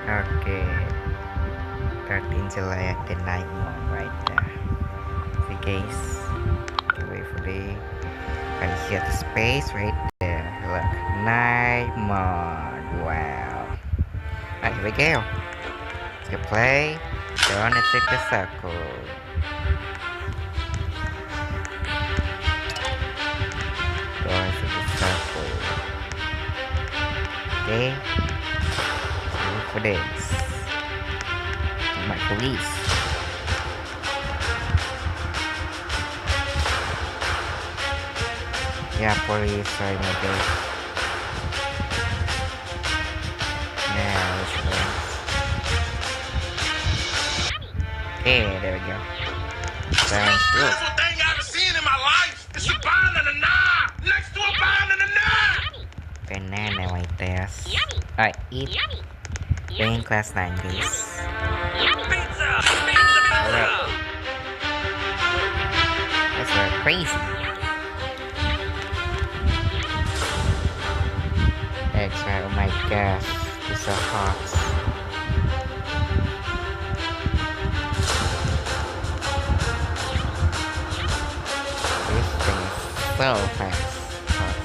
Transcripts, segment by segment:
Okay, 13 July at the night mode right there. See guys, can wait for the can you see the space right there? Look, night mode. Wow. Alright, here we go. Let's go play. Go on and take the circle. Go on and take the circle. Okay. Wait for this. My police. Yeah, police. Sorry, my guys. Yeah, let's go. Okay, there we go. Sounds good. Beautiful thing I've ever seen in my life. It's a banana next to a banana. Banana right there. Alright, eat. We're in class 9, guys. Pizza! Pizza! That's crazy. Extra, oh my gosh. It's so hot. This thing is so fast. Hot,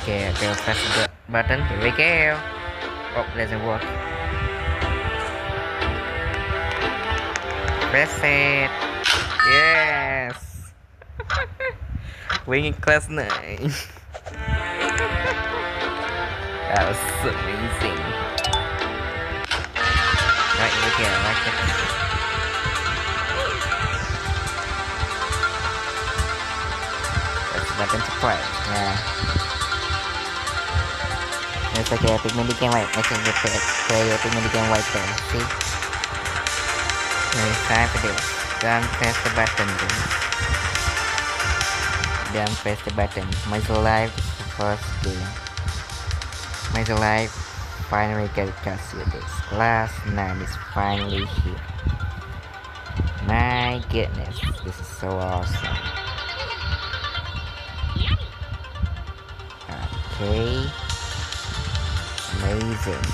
okay, go press the button. Here we go. Oh, doesn't work. Press it. Yes. We're in class 9. That was amazing. Right, here we go. Like it. Press the button to play. Yeah. It's like a epic mini game right. I think you play epic mini game right there. See? Now it's time for this. Don't press the button, please. Don't press the button. Muzzle Life is the first game. Muzzle Life finally get custody of this. Class 9 is finally here. My goodness, this is so awesome. Okay. Amazing.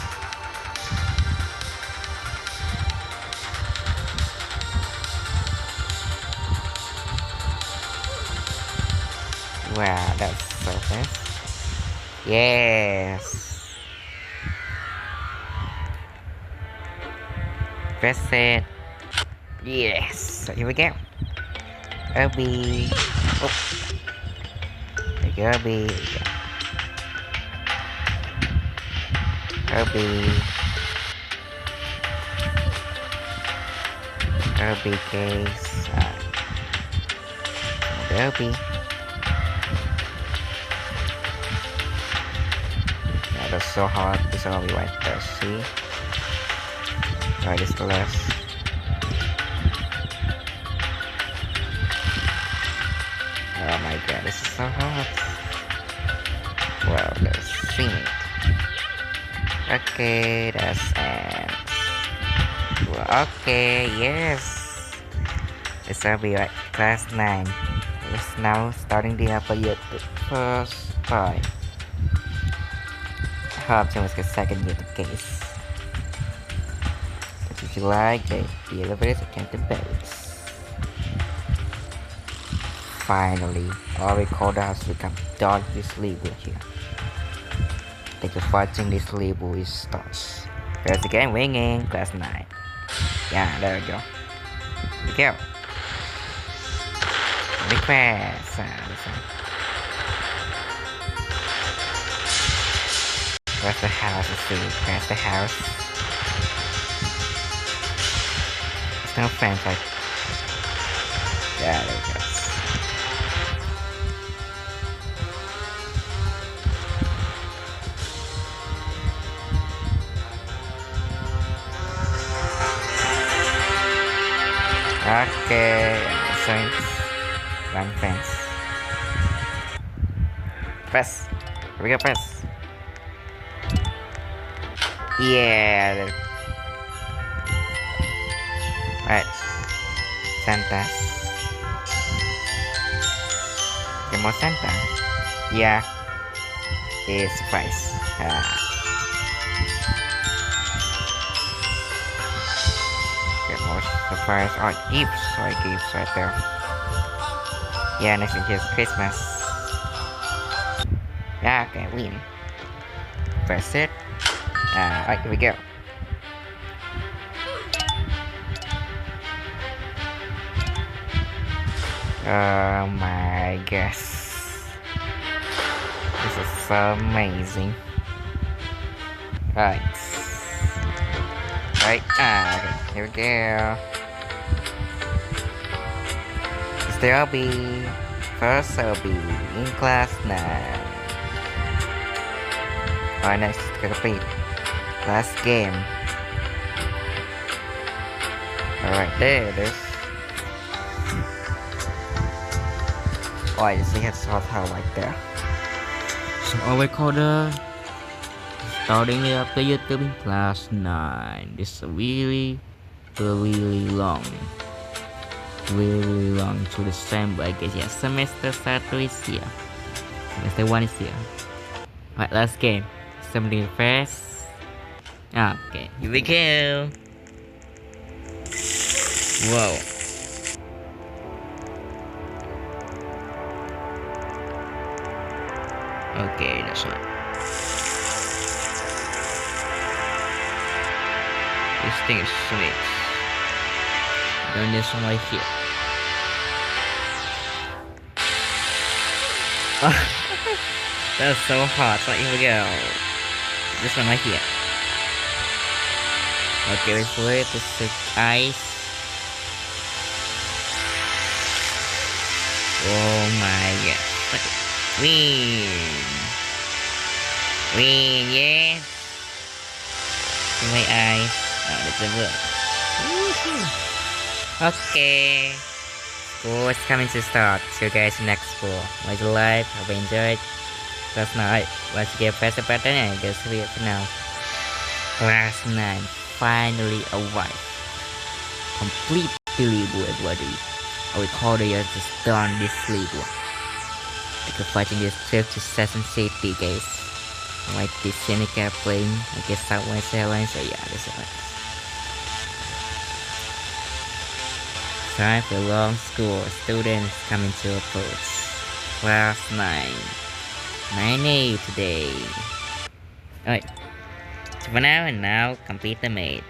Wow, that's so fast. Yes. Press it. Yes. So here we go. Obi. Oh. There you go, Obi. Obi. Obi case. Obi. Yeah, that's so hard. This will be right there. See? Alright, it's the last. Oh my god, this is so hard. Wow, let's see it. Okay, that's it. Well, okay, yes. It's gonna be like class 9. It's now starting the upper year the first time. I hope to get second year the case. But if you like the elevators, I can the bells. Finally, all recorder has become dark this label here. Thank you for watching this label is starts. There's again ringing, class 9. Yeah, there we go. Here we go. Request. Where's the house? Let's see. Where's the house? There's no fence like. Yeah, there we go. Okay, so one fence. Press. Here we go, press. Yeah. Alright. Santa. Okay, more Santa. Yeah, it's surprise. Get more surprise or gifts. Sorry, gifts right there. Yeah, next thing is Christmas. Yeah, okay, win. Press it. Alright, here we go. Oh my gosh. This is so amazing. Right. Right, okay, here we go. Still be first I'll be in class 9. Alright, next to complete. Last game. Alright, there's. Oh, I just had sort of like there. So our recorder starting up the YouTube in class 9. This is really long. Really long to December, I guess. Yeah, semester 1 is here. Semester 1 is here. Alright, last game. Somebody first. Okay, here we go. Whoa. Okay, that's right. This thing is sweet. Then this one right here. That's so hot. So here we go. This one right here. Okay, wait for it. This is ice. Oh my god. Look at win. Win, yeah. My eyes. Oh, that's a work. Okay. School is coming to start. See you guys next school. Was it live? Hope you enjoyed. Last night, once you get press the button and go sleep for now. Class 9 finally arrived. Complete believable, everybody. I recall they are just done this sleep. Like fighting this trip to Session City, guys. Like this Seneca plane, I guess Southwest Airlines, so yeah, this is it. Time for long school. Students coming to approach. Class 9. 9A today. Alright. So for now and now, complete the maid.